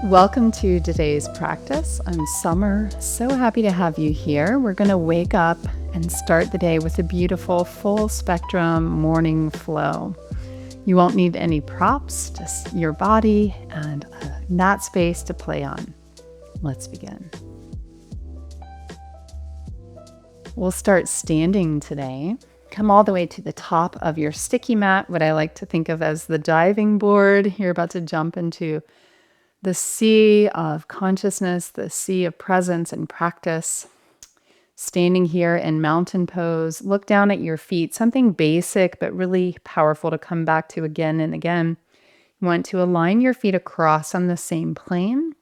Welcome to today's practice. I'm Summer. So happy to have you here. We're going to wake up and start the day with a beautiful full spectrum morning flow. You won't need any props, just your body and that space to play on. Let's begin. We'll start standing today. Come all the way to the top of your sticky mat, what I like to think of as the diving board. You're about to jump into the sea of consciousness, the sea of presence and practice. Standing here in mountain pose, look down at your feet, something basic but really powerful to come back to again and again. You want to align your feet across on the same plane.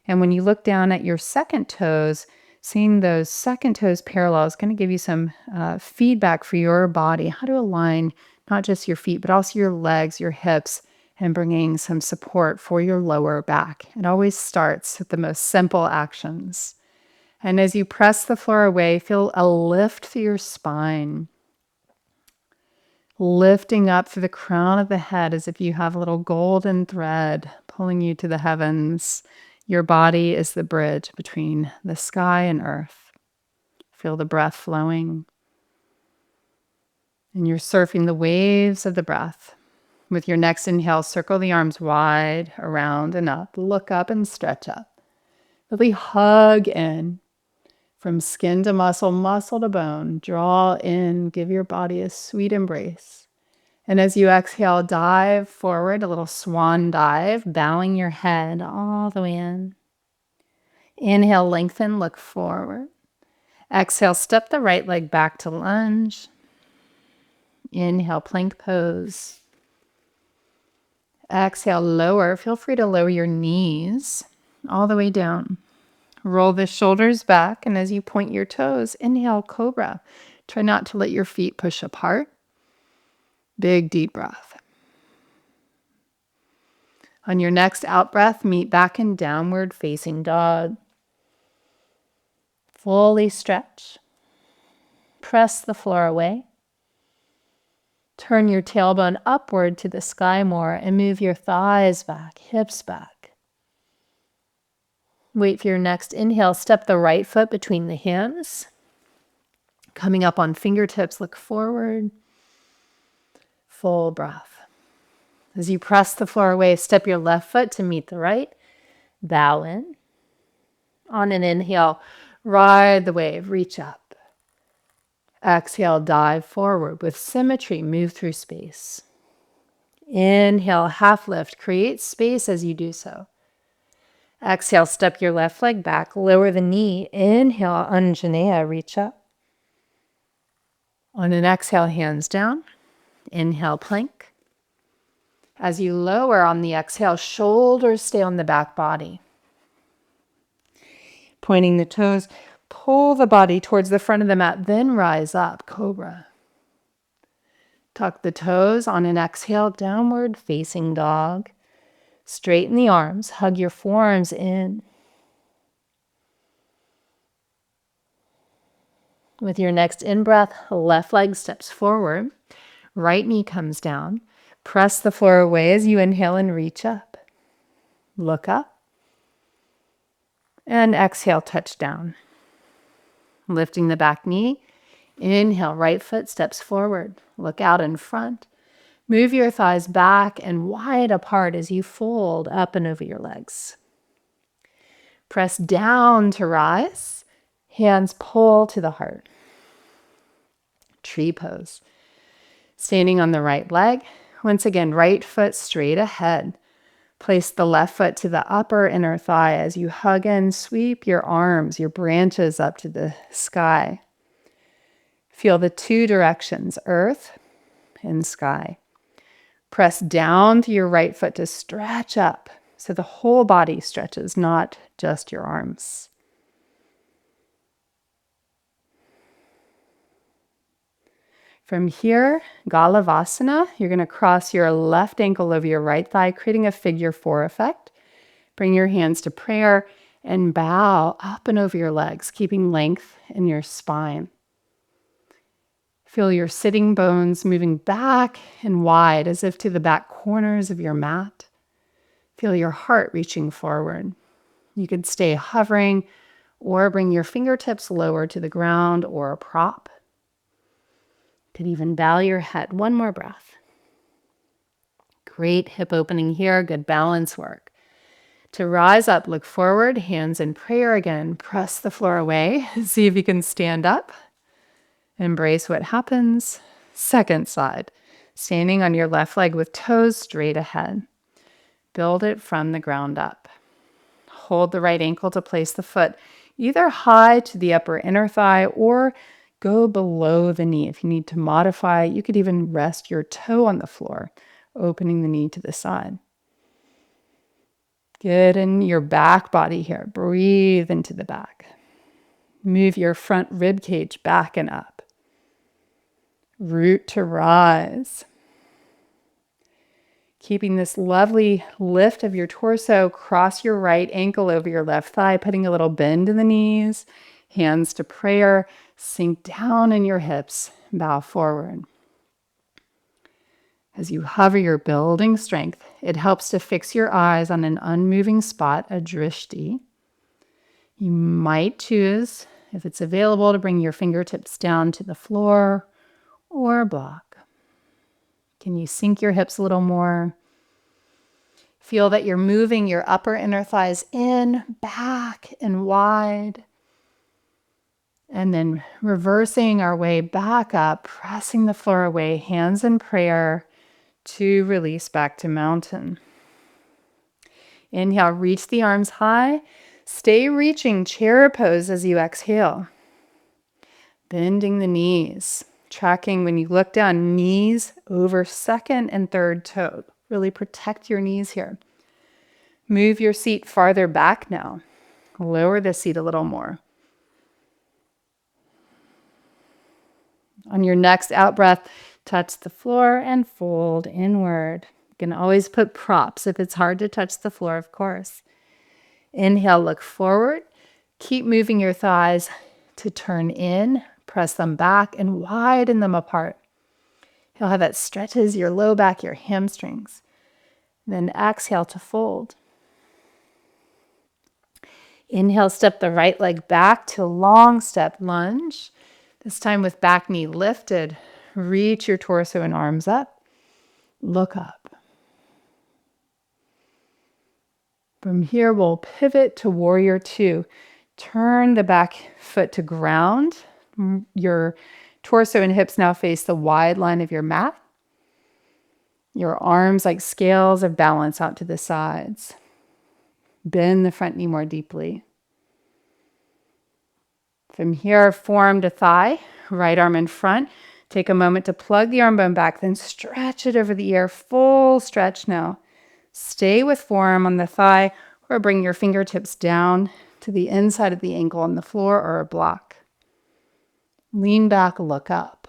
And when you look down at your second toes, seeing those second toes parallel is going to give you some feedback for your body, how to align not just your feet, but also your legs, your hips, and bringing some support for your lower back. It always starts with the most simple actions. And as you press the floor away, feel a lift through your spine, lifting up through the crown of the head as if you have a little golden thread pulling you to the heavens. Your body is the bridge between the sky and earth. Feel the breath flowing. And you're surfing the waves of the breath. With your next inhale, circle the arms wide, around and up. Look up and stretch up. Really hug in from skin to muscle, muscle to bone. Draw in, give your body a sweet embrace. And as you exhale, dive forward, a little swan dive, bowing your head all the way in. Inhale, lengthen, look forward. Exhale, step the right leg back to lunge. Inhale, plank pose. Exhale, lower. Feel free to lower your knees all the way down. Roll the shoulders back, and as you point your toes, inhale, cobra. Try not to let your feet push apart. Big, deep breath. On your next out breath, meet back in downward facing dog. Fully stretch. Press the floor away. Turn your tailbone upward to the sky more and move your thighs back, hips back. Wait for your next inhale. Step the right foot between the hands. Coming up on fingertips, look forward. Full breath. As you press the floor away, step your left foot to meet the right. Bow in. On an inhale, ride the wave, reach up. Exhale, dive forward with symmetry, move through space. Inhale, half lift, create space as you do so. Exhale, step your left leg back, lower the knee. Inhale, Anjaneya, reach up. On an exhale, hands down. Inhale, plank. As you lower on the exhale, shoulders stay on the back body. Pointing the toes, pull the body towards the front of the mat, then rise up, cobra. Tuck the toes on an exhale, downward facing dog. Straighten the arms, hug your forearms in. With your next in-breath, left leg steps forward, right knee comes down. Press the floor away as you inhale and reach up. Look up. And exhale, touch down. Lifting the back knee. Inhale, right foot steps forward. Look out in front. Move your thighs back and wide apart as you fold up and over your legs. Press down to rise. Hands pull to the heart. Tree pose. Standing on the right leg. Once again, right foot straight ahead. Place the left foot to the upper inner thigh as you hug and sweep your arms, your branches up to the sky. Feel the two directions, earth and sky. Press down through your right foot to stretch up so the whole body stretches, not just your arms. From here, Galavasana, you're going to cross your left ankle over your right thigh, creating a figure four effect. Bring your hands to prayer and bow up and over your legs, keeping length in your spine. Feel your sitting bones moving back and wide as if to the back corners of your mat. Feel your heart reaching forward. You could stay hovering or bring your fingertips lower to the ground or a prop. Could even bow your head. One more breath. Great hip opening here. Good balance work. To rise up, look forward, hands in prayer again. Press the floor away. See if you can stand up. Embrace what happens. Second side. Standing on your left leg with toes straight ahead. Build it from the ground up. Hold the right ankle to place the foot either high to the upper inner thigh or go below the knee. If you need to modify, you could even rest your toe on the floor, opening the knee to the side. Get in your back body here. Breathe into the back. Move your front rib cage back and up. Root to rise. Keeping this lovely lift of your torso, cross your right ankle over your left thigh, putting a little bend in the knees, hands to prayer, sink down in your hips, bow forward. As you hover, you're building strength. It helps to fix your eyes on an unmoving spot, a drishti. You might choose, if it's available, to bring your fingertips down to the floor or a block. Can you sink your hips a little more? Feel that you're moving your upper inner thighs in, back, and wide. And then reversing our way back up, pressing the floor away, hands in prayer to release back to mountain. Inhale, reach the arms high. Stay reaching chair pose as you exhale. Bending the knees. Tracking when you look down, knees over second and third toe. Really protect your knees here. Move your seat farther back now. Lower the seat a little more. On your next out breath, touch the floor and fold inward. You can always put props if it's hard to touch the floor, of course. Inhale, look forward. Keep moving your thighs to turn in. Press them back and widen them apart. You'll have that stretches your low back, your hamstrings. Then exhale to fold. Inhale, step the right leg back to long step lunge. This time with back knee lifted. Reach your torso and arms up. Look up. From here, we'll pivot to warrior two. Turn the back foot to ground. Your torso and hips now face the wide line of your mat. Your arms like scales of balance out to the sides. Bend the front knee more deeply. From here, form to thigh, right arm in front. Take a moment to plug the arm bone back, then stretch it over the ear. Full stretch now. Stay with forearm on the thigh or bring your fingertips down to the inside of the ankle on the floor or a block. Lean back, look up.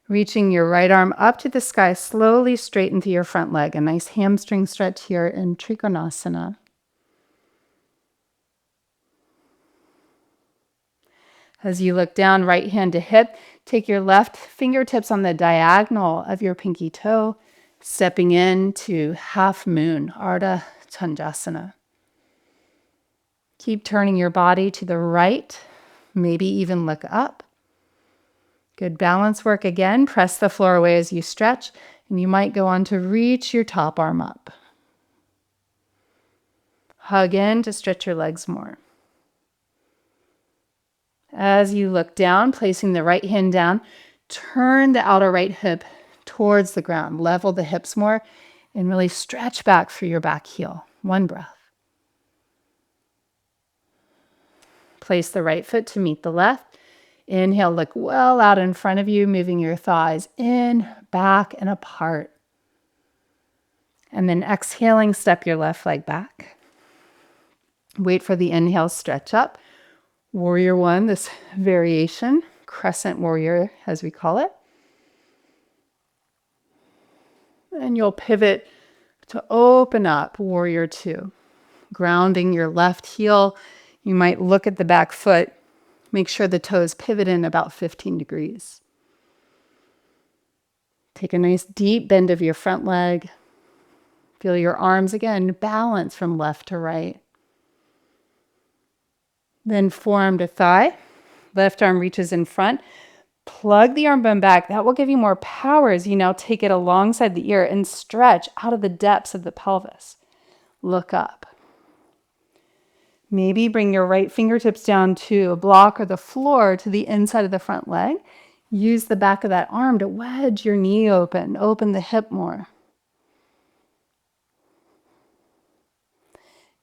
Reaching your right arm up to the sky, slowly straighten through your front leg. A nice hamstring stretch here in Trikonasana. As you look down, right hand to hip, take your left fingertips on the diagonal of your pinky toe, stepping into half moon, Ardha Chandrasana. Keep turning your body to the right, maybe even look up. Good balance work again. Press the floor away as you stretch, and you might go on to reach your top arm up. Hug in to stretch your legs more. As you look down, placing the right hand down, turn the outer right hip towards the ground. Level the hips more and really stretch back through your back heel. One breath. Place the right foot to meet the left. Inhale, look well out in front of you, moving your thighs in, back, and apart. And then exhaling, step your left leg back. Wait for the inhale, stretch up. Warrior one, this variation, crescent warrior as we call it. And you'll pivot to open up, warrior two. Grounding your left heel. You might look at the back foot. Make sure the toes pivot in about 15 degrees. Take a nice deep bend of your front leg. Feel your arms again balance from left to right. Then forearm to thigh. Left arm reaches in front. Plug the arm bone back. That will give you more power as you now take it alongside the ear and stretch out of the depths of the pelvis. Look up. Maybe bring your right fingertips down to a block or the floor to the inside of the front leg. Use the back of that arm to wedge your knee open. Open the hip more.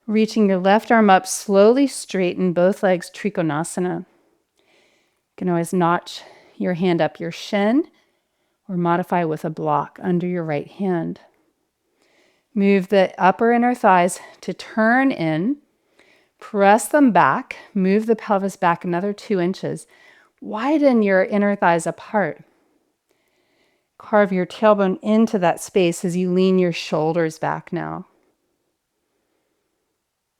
Reaching your left arm up, slowly straighten both legs, Trikonasana. You can always notch your hand up your shin or modify with a block under your right hand. Move the upper inner thighs to turn in. Press them back. Move the pelvis back another 2 inches. Widen your inner thighs apart. Carve your tailbone into that space as you lean your shoulders back now.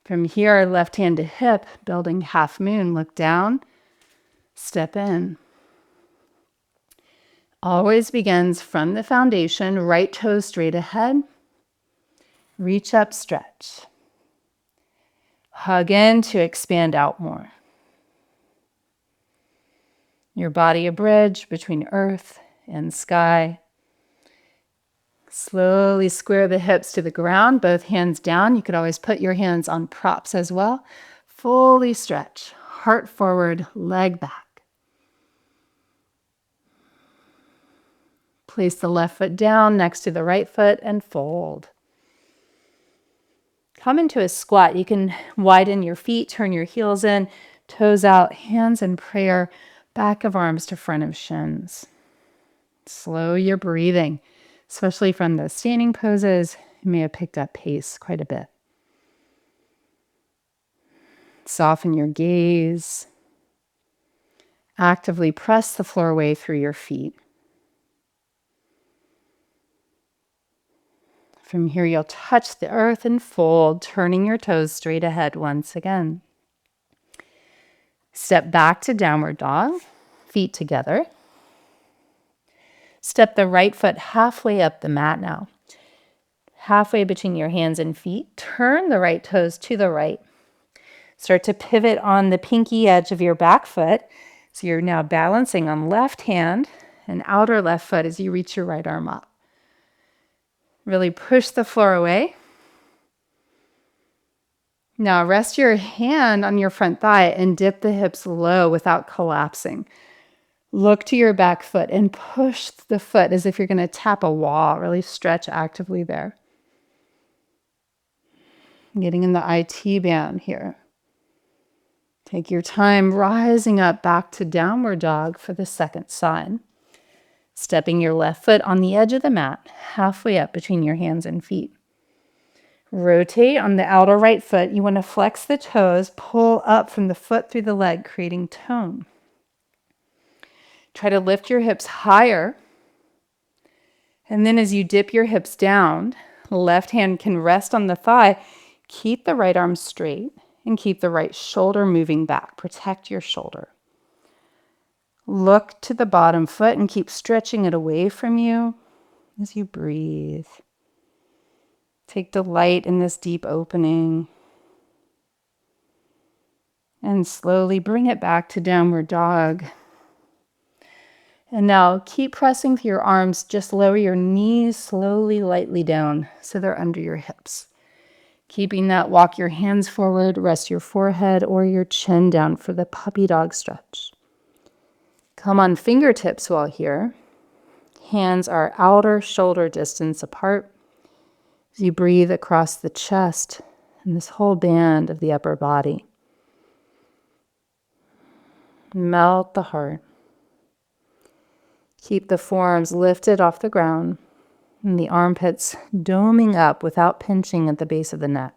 From here, left hand to hip, building half moon. Look down, step in. Always begins from the foundation, right toe straight ahead. Reach up, stretch. Hug in to expand out more. Your body a bridge between earth and sky. Slowly square the hips to the ground, both hands down. You could always put your hands on props as well. Fully stretch, heart forward, leg back. Place the left foot down next to the right foot and fold. Come into a squat. You can widen your feet, turn your heels in, toes out, hands in prayer, back of arms to front of shins. Slow your breathing, especially from the standing poses. You may have picked up pace quite a bit. Soften your gaze. Actively press the floor away through your feet. From here, you'll touch the earth and fold, turning your toes straight ahead once again. Step back to downward dog, feet together. Step the right foot halfway up the mat now. Halfway between your hands and feet. Turn the right toes to the right. Start to pivot on the pinky edge of your back foot. So you're now balancing on left hand and outer left foot as you reach your right arm up. Really push the floor away. Now rest your hand on your front thigh and dip the hips low without collapsing. Look to your back foot and push the foot as if you're going to tap a wall. Really stretch actively there. Getting in the IT band here. Take your time rising up back to downward dog for the second side. Stepping your left foot on the edge of the mat, halfway up between your hands and feet. Rotate on the outer right foot. You want to flex the toes, pull up from the foot through the leg, creating tone. Try to lift your hips higher. And then as you dip your hips down, left hand can rest on the thigh. Keep the right arm straight and keep the right shoulder moving back. Protect your shoulder. Look to the bottom foot and keep stretching it away from you as you breathe. Take delight in this deep opening. And slowly bring it back to downward dog. And now keep pressing with your arms. Just lower your knees slowly, lightly down so they're under your hips. Keeping that, walk your hands forward, rest your forehead or your chin down for the puppy dog stretch. Come on fingertips while here. Hands are outer shoulder distance apart. As you breathe across the chest and this whole band of the upper body. Melt the heart. Keep the forearms lifted off the ground and the armpits doming up without pinching at the base of the neck.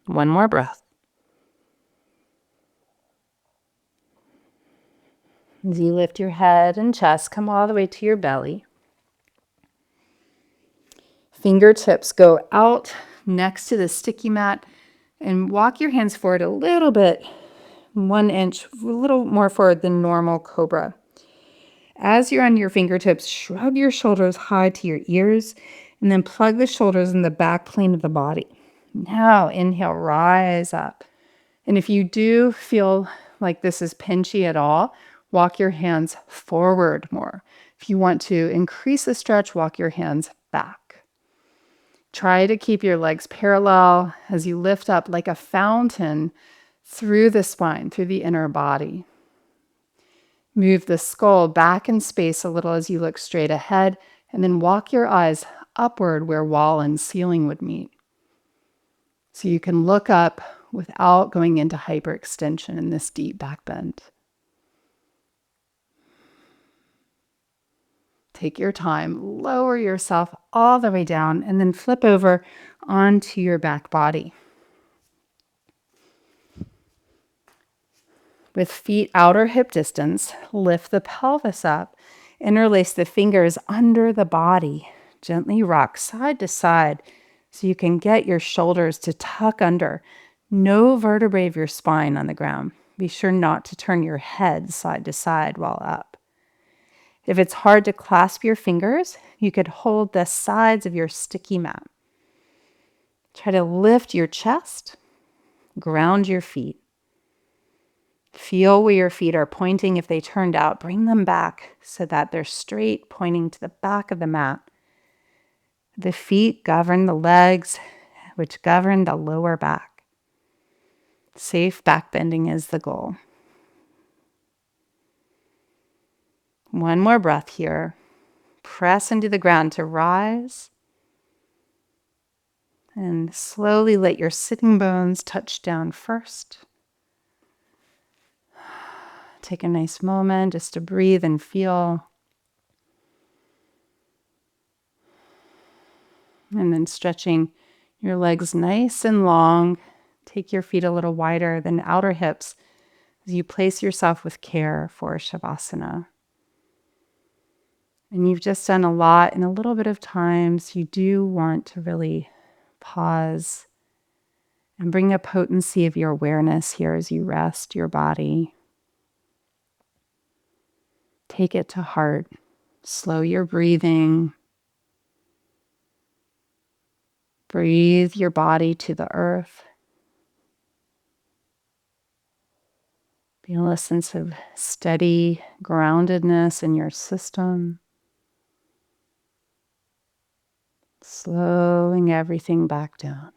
One more breath. As you lift your head and chest, come all the way to your belly. Fingertips go out next to the sticky mat and walk your hands forward a little bit 1 inch, a little more forward than normal cobra. As you're on your fingertips, shrug your shoulders high to your ears, and then plug the shoulders in the back plane of the body. Now, inhale, rise up. And if you do feel like this is pinchy at all, walk your hands forward more. If you want to increase the stretch, walk your hands back. Try to keep your legs parallel as you lift up like a fountain through the spine, through the inner body. Move the skull back in space a little as you look straight ahead, and then walk your eyes upward where wall and ceiling would meet. So you can look up without going into hyperextension in this deep back bend. Take your time, lower yourself all the way down, and then flip over onto your back body. With feet outer hip distance, lift the pelvis up, interlace the fingers under the body, gently rock side to side so you can get your shoulders to tuck under. No vertebrae of your spine on the ground. Be sure not to turn your head side to side while up. If it's hard to clasp your fingers, you could hold the sides of your sticky mat. Try to lift your chest, ground your feet. Feel where your feet are pointing. If they turned out, bring them back so that they're straight, pointing to the back of the mat. The feet govern the legs, which govern the lower back. Safe back bending is the goal. One more breath here. Press into the ground to rise. And slowly let your sitting bones touch down first. Take a nice moment just to breathe and feel. And then stretching your legs nice and long. Take your feet a little wider than outer hips as you place yourself with care for Savasana. And you've just done a lot in a little bit of time, so you do want to really pause and bring a potency of your awareness here as you rest your body. Take it to heart. Slow your breathing. Breathe your body to the earth. Feel a sense of steady groundedness in your system. Slowing everything back down.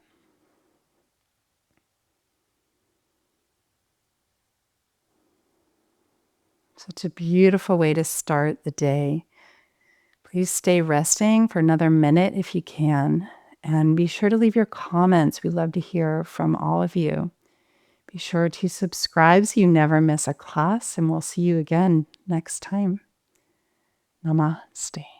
Such a beautiful way to start the day. Please stay resting for another minute if you can. And be sure to leave your comments. We love to hear from all of you. Be sure to subscribe so you never miss a class. And we'll see you again next time. Namaste.